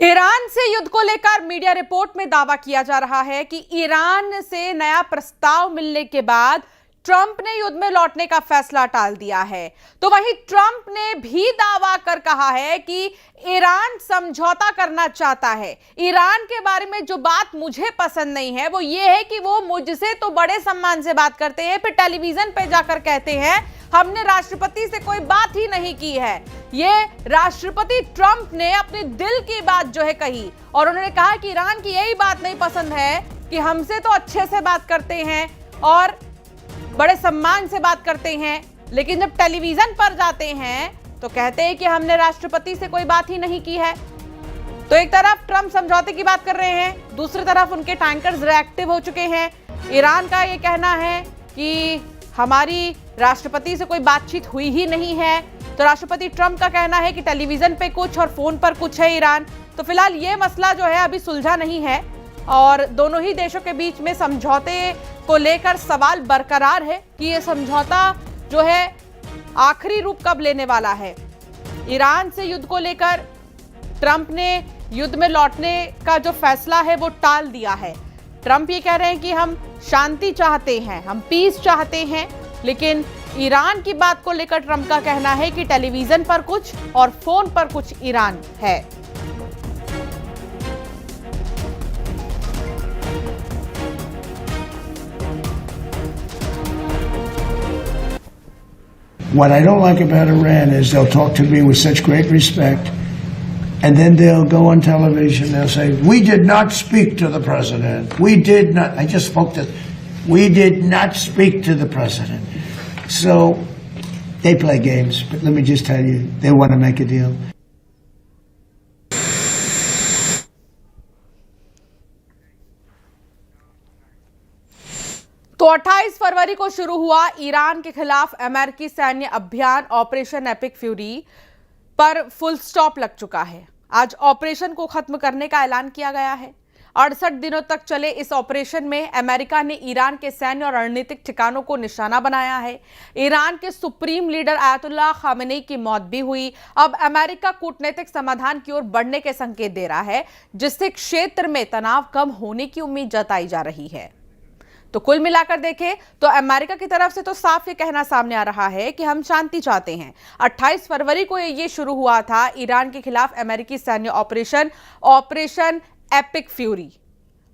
Iran से युद्ध को लेकर मीडिया रिपोर्ट में दावा किया जा रहा है कि ईरान से नया प्रस्ताव मिलने के बाद ट्रंप ने युद्ध में लौटने का फैसला टाल दिया है। तो वहीं ट्रंप ने भी दावा कर कहा है कि ईरान समझौता करना चाहता है। ईरान के बारे में जो बात मुझे पसंद नहीं है वो ये है कि वो मुझसे तो बड़े सम्मान से बात करते हैं, फिर टेलीविजन पे जाकर कहते हैं हमने राष्ट्रपति से कोई बात ही नहीं की है। ये राष्ट्रपति ट्रंप ने अपने दिल की बात जो है कही और उन्होंने कहा कि ईरान की यही बात नहीं पसंद है कि हमसे तो अच्छे से बात करते हैं और बड़े सम्मान से बात करते हैं, लेकिन जब टेलीविजन पर जाते हैं तो कहते हैं कि हमने राष्ट्रपति से कोई बात ही नहीं की है। तो एक तरफ ट्रंप समझौते की बात कर रहे हैं, दूसरी तरफ उनके टैंकर्स रिएक्टिव हो चुके हैं। ईरान का ये कहना है कि हमारी राष्ट्रपति से कोई बातचीत हुई ही नहीं है, तो राष्ट्रपति ट्रंप का कहना है कि टेलीविजन पे कुछ और फोन पर कुछ है ईरान। तो फिलहाल ये मसला जो है अभी सुलझा नहीं है और दोनों ही देशों के बीच में समझौते को लेकर सवाल बरकरार है कि ये समझौता जो है आखिरी रूप कब लेने वाला है। ईरान से युद्ध को लेकर ट्रंप ने युद्ध में लौटने का जो फैसला है वो टाल दिया है। ट्रंप ये कह रहे हैं कि हम शांति चाहते हैं, हम पीस चाहते हैं, लेकिन ईरान की बात को लेकर ट्रंप का कहना है कि टेलीविजन पर कुछ और फोन पर कुछ ईरान है। What I don't like about Iran is they'll talk to me with such great respect, and then they'll go on television, they'll say, we did not speak to the president. We did not. I just spoke to, we did not speak to the president. So they play games, but let me just tell you, they want to make a deal. तो 28 फरवरी को शुरू हुआ Iran के खिलाफ अमेरिकी सैन्य अभियान operation epic fury पर फुल स्टॉप लग चुका है। आज ऑपरेशन को खत्म करने का ऐलान किया गया है। 68 दिनों तक चले इस ऑपरेशन में अमेरिका ने ईरान के सैन्य और रणनीतिक ठिकानों को निशाना बनाया है। ईरान के सुप्रीम लीडर आयतुल्लाह खामेनी की मौत भी हुई। अब अमेरिका कूटनीतिक समाधान की ओर बढ़ने के संकेत दे रहा है, जिससे क्षेत्र में तनाव कम होने की उम्मीद जताई जा रही है। तो कुल मिलाकर देखें तो अमेरिका की तरफ से तो साफ ये कहना सामने आ रहा है कि हम शांति चाहते हैं। 28 फरवरी को ये शुरू हुआ था ईरान के खिलाफ अमेरिकी सैन्य ऑपरेशन एपिक फ्यूरी,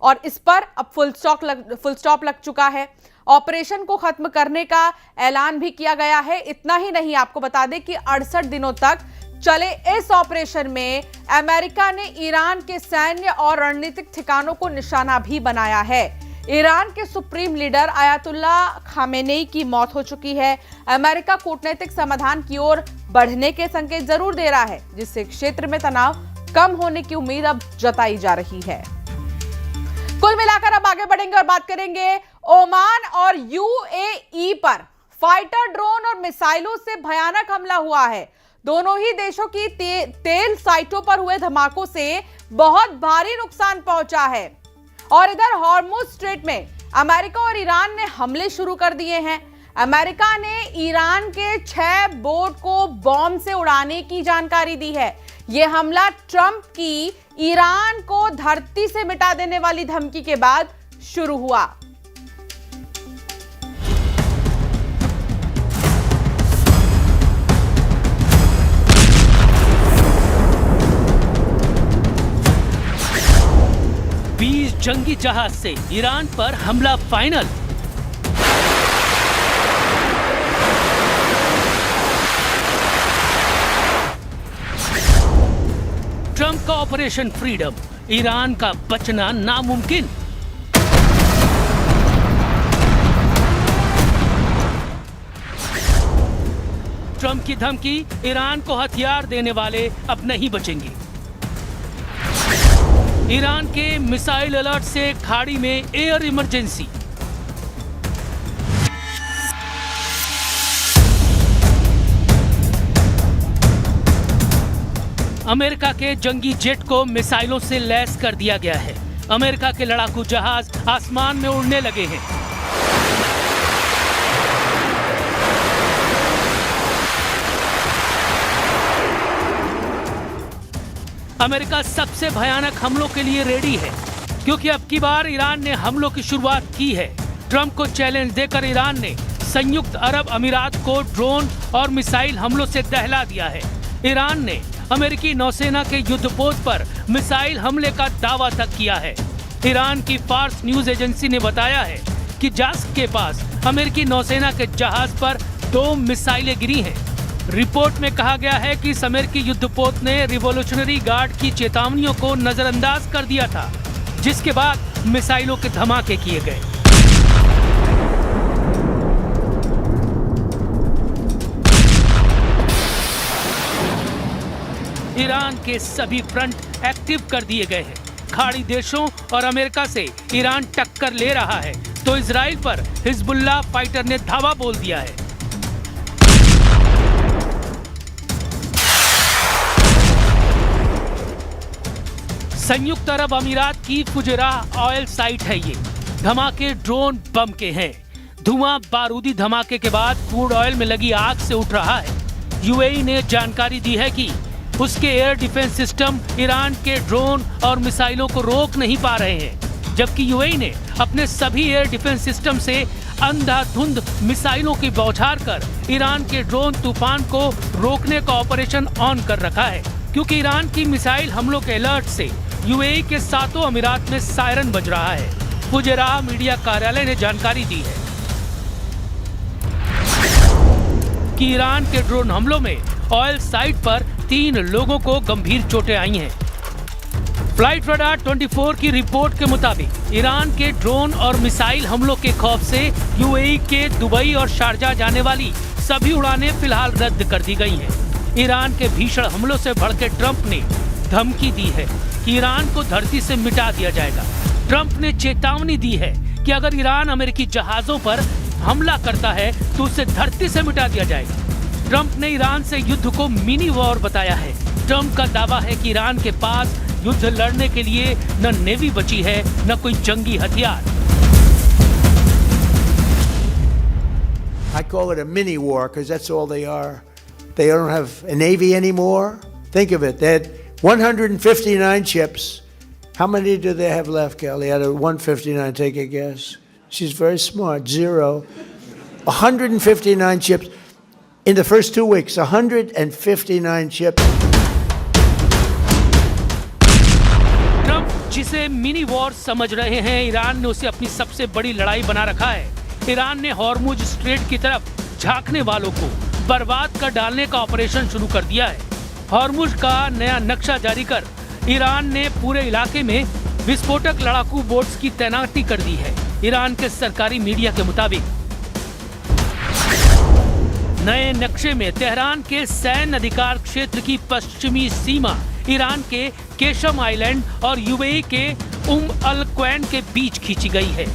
और इस पर अब फुल स्टॉप लग चुका है। ऑपरेशन को खत्म करने का ऐलान भी किया गया है। इतना ही नहीं, आपको बता दें कि 68 दिनों तक चले इस ऑपरेशन में अमेरिका ने ईरान के सैन्य और रणनीतिक ठिकानों को निशाना भी बनाया है। ईरान के सुप्रीम लीडर आयतुल्लाह खामेनी की मौत हो चुकी है। अमेरिका कूटनीतिक समाधान की ओर बढ़ने के संकेत जरूर दे रहा है, जिससे क्षेत्र में तनाव कम होने की उम्मीद अब जताई जा रही है। कुल मिलाकर अब आगे बढ़ेंगे और बात करेंगे ओमान और यूएई पर फाइटर ड्रोन और मिसाइलों से भयानक हमला हुआ है। दोनों ही देशों की तेल साइटों पर हुए धमाकों से बहुत भारी नुकसान पहुंचा है। और इधर हॉर्मुज स्ट्रेट में अमेरिका और ईरान ने हमले शुरू कर दिए हैं। अमेरिका ने ईरान के 6 बोट को बॉम्ब से उड़ाने की जानकारी दी है। यह हमला ट्रंप की ईरान को धरती से मिटा देने वाली धमकी के बाद शुरू हुआ। जंगी जहाज से ईरान पर हमला फाइनल। ट्रंप का ऑपरेशन फ्रीडम, ईरान का बचना नामुमकिन। ट्रंप की धमकी, ईरान को हथियार देने वाले अब नहीं बचेंगे। ईरान के मिसाइल अलर्ट से खाड़ी में एयर इमरजेंसी। अमेरिका के जंगी जेट को मिसाइलों से लैस कर दिया गया है। अमेरिका के लड़ाकू जहाज आसमान में उड़ने लगे हैं। अमेरिका सबसे भयानक हमलों के लिए रेडी है, क्योंकि अब की बार ईरान ने हमलों की शुरुआत की है। ट्रंप को चैलेंज देकर ईरान ने संयुक्त अरब अमीरात को ड्रोन और मिसाइल हमलों से दहला दिया है। ईरान ने अमेरिकी नौसेना के युद्धपोत पर मिसाइल हमले का दावा तक किया है। ईरान की फार्स न्यूज एजेंसी ने बताया है कि जास्क के पास अमेरिकी नौसेना के जहाज पर 2 मिसाइलें गिरी हैं। रिपोर्ट में कहा गया है कि इस अमेरिकी युद्धपोत ने रिवॉल्यूशनरी गार्ड की चेतावनियों को नजरअंदाज कर दिया था, जिसके बाद मिसाइलों के धमाके किए गए। ईरान के सभी फ्रंट एक्टिव कर दिए गए हैं। खाड़ी देशों और अमेरिका से ईरान टक्कर ले रहा है, तो इजराइल पर हिजबुल्लाह फाइटर ने धावा बोल दिया है। संयुक्त अरब अमीरात की फुजैराह ऑयल साइट है ये। धमाके ड्रोन बम के हैं। धुआं बारूदी धमाके के बाद क्रूड ऑयल में लगी आग से उठ रहा है। यूएई ने जानकारी दी है कि उसके एयर डिफेंस सिस्टम ईरान के ड्रोन और मिसाइलों को रोक नहीं पा रहे हैं, जबकि यूएई ने अपने सभी एयर डिफेंस सिस्टम से अंधाधुंध मिसाइलों की बौछार कर ईरान के ड्रोन तूफान को रोकने का ऑपरेशन ऑन कर रखा है, क्योंकि ईरान की मिसाइल हमलों के अलर्ट से यूएई के 7 अमीरात में सायरन बज रहा है। फुजैराह मीडिया कार्यालय ने जानकारी दी है कि ईरान के ड्रोन हमलों में ऑयल साइट पर 3 लोगों को गंभीर चोटें आई हैं। फ्लाइट रडार 24 की रिपोर्ट के मुताबिक ईरान के ड्रोन और मिसाइल हमलों के खौफ से यूएई के दुबई और शारजाह जाने वाली सभी उड़ानें फिलहाल रद्द कर दी गई हैं। ईरान के भीषण हमलों से भड़के ट्रंप ने धमकी दी है कि ईरान को धरती से मिटा दिया जाएगा। ट्रंप ने चेतावनी दी है कि अगर ईरान अमेरिकी जहाजों पर हमला करता है तो उसे धरती से मिटा दिया जाएगा। ट्रंप ने ईरान से युद्ध को मिनी वॉर बताया है। ट्रंप का दावा है कि ईरान के पास युद्ध लड़ने के लिए न नेवी बची है, न कोई जंगी हथियार। I call it a mini war because that's all they are. They don't have a navy anymore. Think of it. They had 159 ships. How many do they have left, Kelly? Out of 159, take a guess. She's very smart. 0. 159 ships. In the first 2 weeks, 159 ships. Trump जिसे mini war समझ रहे हैं, Iran ने उसे अपनी सबसे बड़ी लड़ाई बना रखा है। ईरान ने हॉर्मुज स्ट्रेट की तरफ झांकने वालों को बर्बाद कर डालने का ऑपरेशन शुरू कर दिया है। हॉर्मुज का नया नक्शा जारी कर ईरान ने पूरे इलाके में विस्फोटक लड़ाकू बोट्स की तैनाती कर दी है। ईरान के सरकारी मीडिया के मुताबिक नए नक्शे में तेहरान के सैन्य अधिकार क्षेत्र की पश्चिमी सीमा ईरान के केशम आइलैंड और यूएई के अल क्वैन के बीच खींची गई है।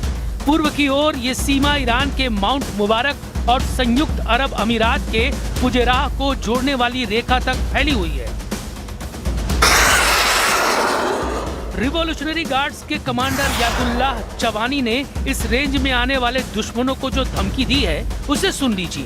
पूर्व की ओर ये सीमा ईरान के माउंट मुबारक और संयुक्त अरब अमीरात के फुजैराह को जोड़ने वाली रेखा तक फैली हुई है। रिवॉल्यूशनरी गार्ड्स के कमांडर यादुल्लाह चवानी ने इस रेंज में आने वाले दुश्मनों को जो धमकी दी है, उसे सुन लीजिए।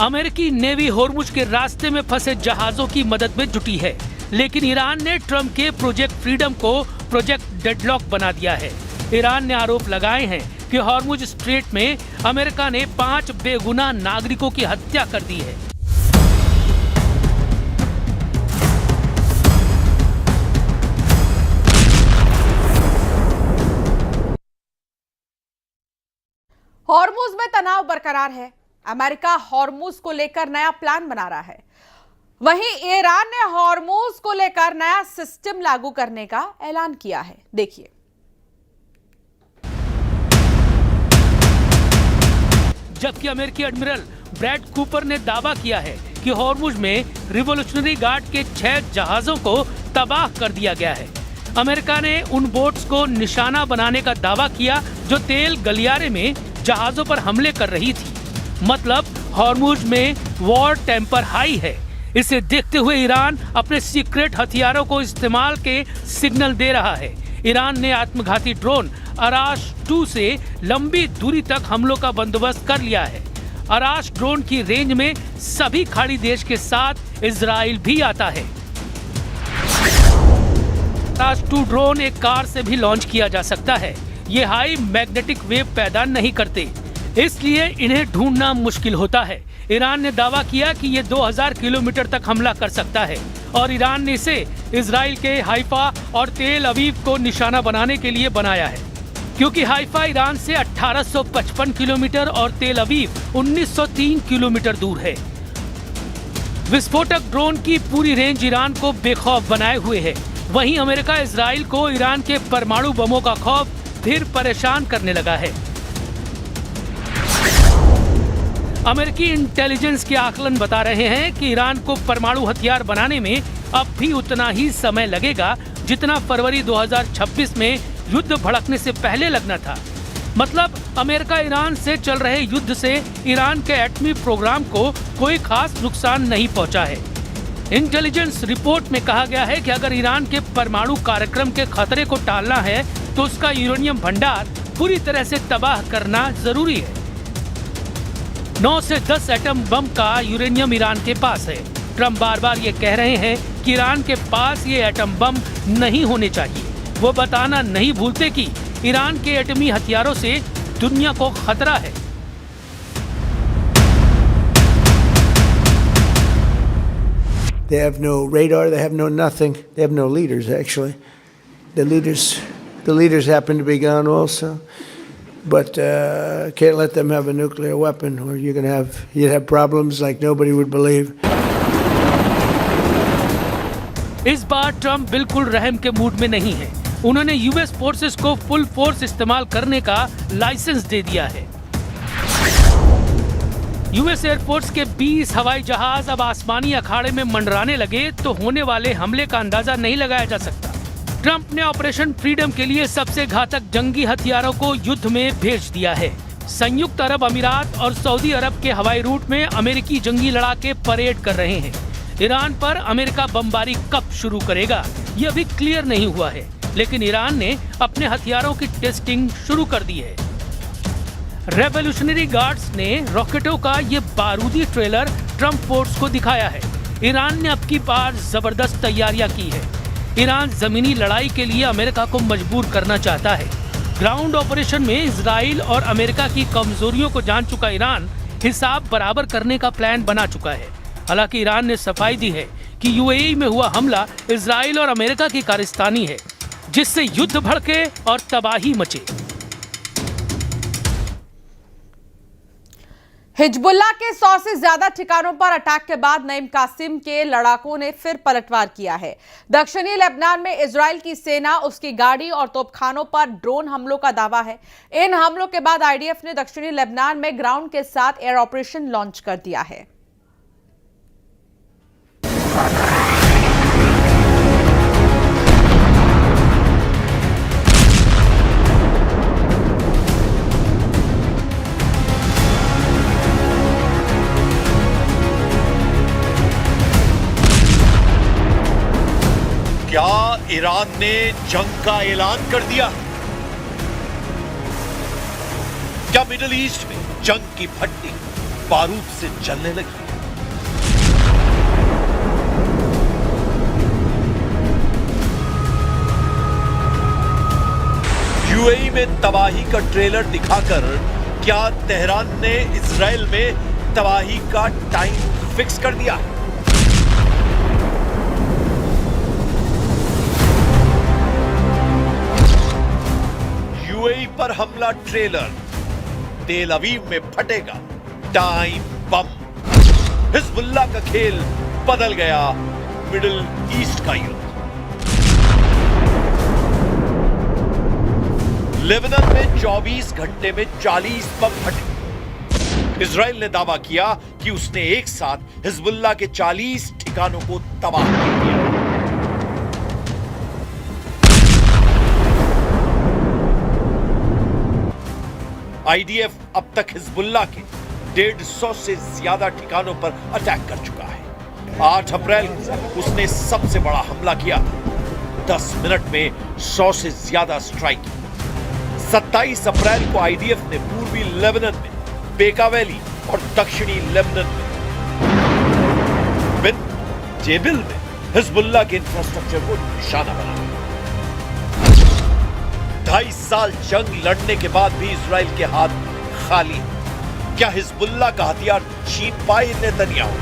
अमेरिकी नेवी हॉर्मुज के रास्ते में फंसे जहाजों की मदद में जुटी है, लेकिन ईरान ने ट्रंप के प्रोजेक्ट फ्रीडम को प्रोजेक्ट डेडलॉक बना दिया है। ईरान ने आरोप लगाए हैं कि हॉर्मुज स्ट्रेट में अमेरिका ने 5 बेगुनाह नागरिकों की हत्या कर दी है। हॉर्मुज में तनाव बरकरार है। अमेरिका हॉर्मुज को लेकर नया प्लान बना रहा है। वहीं ईरान ने हॉर्मुज को लेकर नया सिस्टम लागू करने का ऐलान किया है। देखिए, जबकि अमेरिकी एडमिरल ब्रैड कूपर ने दावा किया है कि हॉर्मुज में रिवॉल्यूशनरी गार्ड के 6 जहाजों को तबाह कर दिया गया है। अमेरिका ने उन बोट्स को निशाना बनाने का दावा किया जो तेल गलियारे में जहाजों पर हमले कर रही थी। मतलब हॉर्मुज में वॉर टेम्पर हाई है। इसे देखते हुए ईरान अपने सीक्रेट हथियारों को इस्तेमाल के सिग्नल दे रहा है। ईरान ने आत्मघाती ड्रोन अराश 2 से लंबी दूरी तक हमलों का बंदोबस्त कर लिया है। अराश ड्रोन की रेंज में सभी खाड़ी देश के साथ इजराइल भी आता है। अराश 2 ड्रोन एक कार से भी लॉन्च किया जा सकता है। ये हाई मैग्नेटिक वेव पैदा नहीं करते, इसलिए इन्हें ढूंढना मुश्किल होता है। ईरान ने दावा किया कि ये 2000 किलोमीटर तक हमला कर सकता है और ईरान ने इसे इजराइल के हाइफा और तेल अवीव को निशाना बनाने के लिए बनाया है, क्योंकि हाइफा ईरान से 1855 किलोमीटर और तेल अवीव 1903 किलोमीटर दूर है। विस्फोटक ड्रोन की पूरी रेंज ईरान को बेखौफ बनाए हुए है। वहीं अमेरिका इजराइल को ईरान के परमाणु बमों का खौफ फिर परेशान करने लगा है। अमेरिकी इंटेलिजेंस के आकलन बता रहे हैं कि ईरान को परमाणु हथियार बनाने में अब भी उतना ही समय लगेगा जितना फरवरी 2026 में युद्ध भड़कने से पहले लगना था। मतलब अमेरिका ईरान से चल रहे युद्ध से ईरान के एटमी प्रोग्राम को कोई खास नुकसान नहीं पहुंचा है। इंटेलिजेंस रिपोर्ट में कहा गया है कि अगर ईरान के परमाणु कार्यक्रम के खतरे को टालना है तो उसका यूरेनियम भंडार पूरी तरह से तबाह करना जरूरी है। 9 से 10 एटम बम का यूरेनियम ईरान के पास है। ट्रम्प बार बार ये कह रहे हैं कि ईरान के पास ये एटम बम नहीं होने चाहिए। वो बताना नहीं भूलते कि ईरान के एटमी हथियारों से दुनिया को खतरा है। They have no radar, they have no nothing. They have no leaders, actually. The leaders happen to be gone also. But can't let them have a nuclear weapon, or you'd have problems like nobody would believe. इस बार Trump बिल्कुल रहम के mood में नहीं है। उन्होंने US forces को full force इस्तेमाल करने का लाइसेंस दे दिया है। यूएस एयरफोर्स के 20 हवाई जहाज अब आसमानी अखाड़े में मंडराने लगे तो होने वाले हमले का अंदाजा नहीं लगाया जा सकता। ट्रंप ने ऑपरेशन फ्रीडम के लिए सबसे घातक जंगी हथियारों को युद्ध में भेज दिया है। संयुक्त अरब अमीरात और सऊदी अरब के हवाई रूट में अमेरिकी जंगी लड़ाके परेड कर रहे हैं। ईरान पर अमेरिका बमबारी कब शुरू करेगा ये अभी क्लियर नहीं हुआ है, लेकिन ईरान ने अपने हथियारों की टेस्टिंग शुरू कर दी है। रेवोल्यूशनरी गार्ड्स ने रॉकेटों का ये बारूदी ट्रेलर ट्रंप फोर्स को दिखाया है। ईरान ने अब की बार जबरदस्त तैयारियां की है। ईरान जमीनी लड़ाई के लिए अमेरिका को मजबूर करना चाहता है। ग्राउंड ऑपरेशन में इजराइल और अमेरिका की कमजोरियों को जान चुका ईरान हिसाब बराबर करने का प्लान बना चुका है। हालांकि ईरान ने सफाई दी है कि यूएई में हुआ हमला इजराइल और अमेरिका की कारस्तानी है, जिससे युद्ध भड़के और तबाही मचे। हिजबुल्लाह के 100 से ज्यादा ठिकानों पर अटैक के बाद नईम कासिम के लड़ाकों ने फिर पलटवार किया है। दक्षिणी लेबनान में इजराइल की सेना, उसकी गाड़ी और तोपखानों पर ड्रोन हमलों का दावा है। इन हमलों के बाद आईडीएफ ने दक्षिणी लेबनान में ग्राउंड के साथ एयर ऑपरेशन लॉन्च कर दिया है। क्या ईरान ने जंग का ऐलान कर दिया? क्या मिडिल ईस्ट में जंग की भट्टी बारूद से जलने लगी? यूएई में तबाही का ट्रेलर दिखाकर क्या तेहरान ने इजराइल में तबाही का टाइम फिक्स कर दिया? यूएई पर हमला ट्रेलर, तेल अवीव में फटेगा टाइम बम। हिजबुल्लाह का खेल बदल गया मिडिल ईस्ट का युद्ध। लेबनान में 24 घंटे में 40 बम फटे। इजराइल ने दावा किया कि उसने एक साथ हिजबुल्लाह के 40 ठिकानों को तबाह कर दिया। आईडीएफ अब तक हिजबुल्लाह के 150 से ज्यादा ठिकानों पर अटैक कर चुका है। 8 अप्रैल को उसने सबसे बड़ा हमला किया, 10 मिनट में 100 से ज्यादा स्ट्राइक की। 27 अप्रैल को आईडीएफ ने पूर्वी लेबनान में बेका वैली और दक्षिणी लेबनान में जेबिल में हिजबुल्लाह के इंफ्रास्ट्रक्चर को निशाना बनाया। 2.5 साल जंग लड़ने के बाद भी इजराइल के हाथ खाली हैं। क्या हिजबुल्लाह का हथियार छीन पाए नेतन्याहू?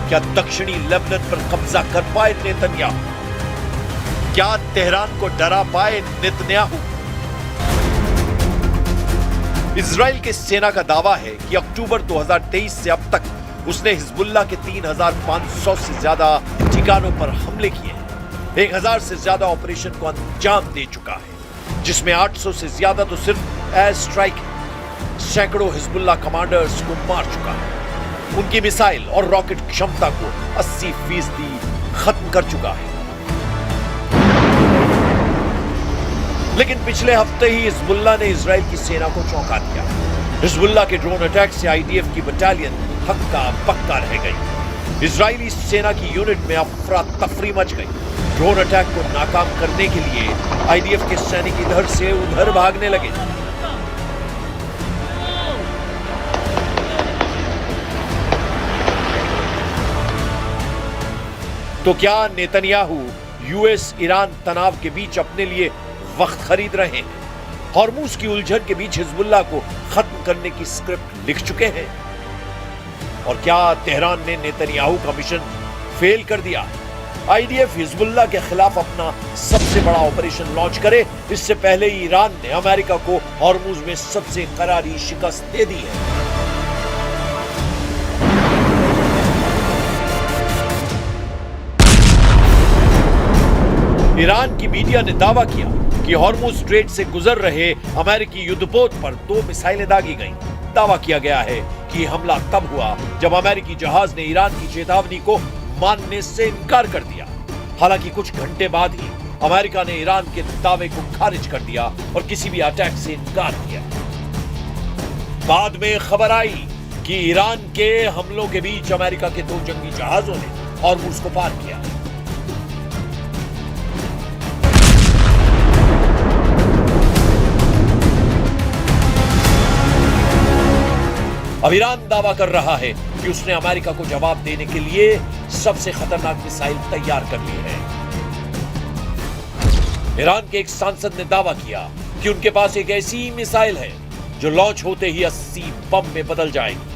क्या दक्षिणी लेबनान पर कब्जा कर पाए नेतन्याहू? क्या तेहरान को डरा पाए नेतन्याहू? इजराइल के सेना का दावा है कि अक्टूबर 2023 से अब तक उसने हिजबुल्लाह के 3,500 से ज्यादा ठिकानों पर हमले किए हैं। 1,000 से ज्यादा ऑपरेशन को अंजाम दे चुका है, जिसमें 800 से ज्यादा तो सिर्फ एयर स्ट्राइक है। सैकड़ों हिजबुल्लाह कमांडर्स को मार चुका है। उनकी मिसाइल और रॉकेट क्षमता को 80% खत्म कर चुका है। लेकिन पिछले हफ्ते ही हिजबुल्लाह ने इजराइल की सेना को चौंका दिया। हिजबुल्लाह के ड्रोन अटैक से आईडीएफ की बटालियन हक्का बक्का रह गई। इजरायली सेना की यूनिट में अफरा तफरी मच गई। ड्रोन अटैक को नाकाम करने के लिए आईडीएफ के सैनिक इधर से उधर भागने लगे। तो क्या नेतन्याहू यूएस ईरान तनाव के बीच अपने लिए वक्त खरीद रहे हैं? हॉर्मुज की उलझन के बीच हिजबुल्लाह को खत्म करने की स्क्रिप्ट लिख चुके हैं? और क्या तेहरान ने नेतन्याहू का मिशन फेल कर दिया? आईडीएफ हिजबुल्लाह के खिलाफ अपना सबसे बड़ा ऑपरेशन लॉन्च करे, इससे पहले ही ईरान ने अमेरिका को हॉर्मुज में सबसे करारी शिकस्त दे दी है। ईरान की मीडिया ने दावा किया कि हॉर्मुज स्ट्रेट से गुजर रहे अमेरिकी युद्धपोत पर 2 मिसाइलें दागी गईं। दावा किया गया है कि हमला तब हुआ जब अमेरिकी जहाज ने ईरान की चेतावनी को मानने से इनकार कर दिया। हालांकि कुछ घंटे बाद ही अमेरिका ने ईरान के दावे को खारिज कर दिया और किसी भी अटैक से इनकार किया। बाद में खबर आई कि ईरान के हमलों के बीच अमेरिका के 2 जंगी जहाजों ने हॉर्मुज को पार किया। अब ईरान दावा कर रहा है कि उसने अमेरिका को जवाब देने के लिए सबसे खतरनाक मिसाइल तैयार कर ली है। ईरान के एक सांसद ने दावा किया कि उनके पास एक ऐसी मिसाइल है जो लॉन्च होते ही 80 बम में बदल जाएगी।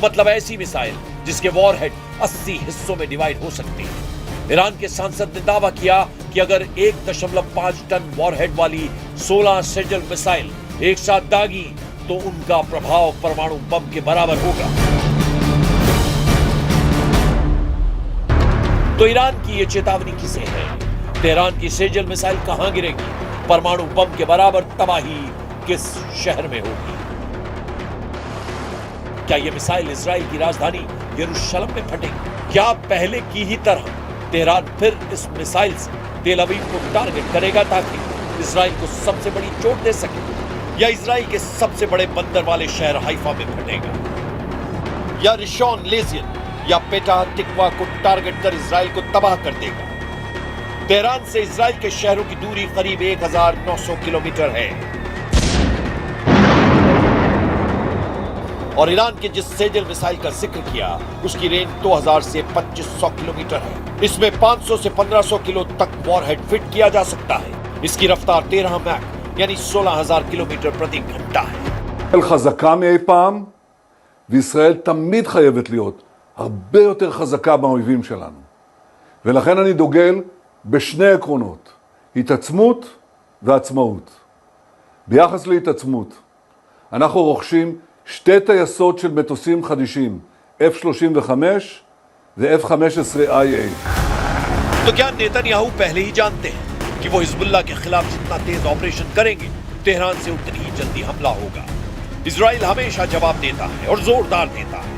मतलब ऐसी मिसाइल जिसके वॉरहेड 80 हिस्सों में डिवाइड हो सकती है। ईरान के सांसद ने दावा किया कि अगर 1.5 टन वॉरहेड वाली 16 सेजल मिसाइल एक साथ दागी तो उनका प्रभाव परमाणु बम के बराबर होगा। तो ईरान की यह चेतावनी किसे है? तेहरान की सेजल मिसाइल कहां गिरेगी? परमाणु बम के बराबर तबाही किस शहर में होगी? क्या यह मिसाइल इजराइल की राजधानी यरूशलेम में फटेगी? क्या पहले की ही तरह तेहरान फिर इस मिसाइल से तेल अवीव को टारगेट करेगा ताकि इजराइल को सबसे बड़ी चोट दे सके? या इजराइल के सबसे बड़े बंदर वाले शहर हाइफा में फटेगा? या रिशॉन लेजियन या पेटा टिकवा को टारगेट कर इजराइल को तबाह कर देगा? तेहरान से इजराइल के शहरों की दूरी करीब 1900 किलोमीटर है और ईरान के जिस सेजल मिसाइल का जिक्र किया उसकी रेंज 2000 से 2500 किलोमीटर है। इसमें 500 से 1500 किलो तक वॉरहेड फिट किया जा सकता है। इसकी रफ्तार 13 मैक यानी 16,000 किलोमीटर प्रति घंटा है। חזקה מאי פעם, וישראל תמיד חייבת להיות הרבה יותר חזקה מהאויבים שלנו. ולכן אני דוגל בשני עקרונות, התעצמות ועצמאות. ביחס להתעצמות, אנחנו רוכשים 2 טייסות של מטוסים חדישים, F-35 ו-F-15IA. तो क्या नेतन्याहू पहले ही जानते हैं कि वो हिजबुल्लाह के खिलाफ जितना तेज ऑपरेशन करेंगे तेहरान से उतनी ही जल्दी हमला होगा? इजराइल हमेशा जवाब देता है और जोरदार देता है।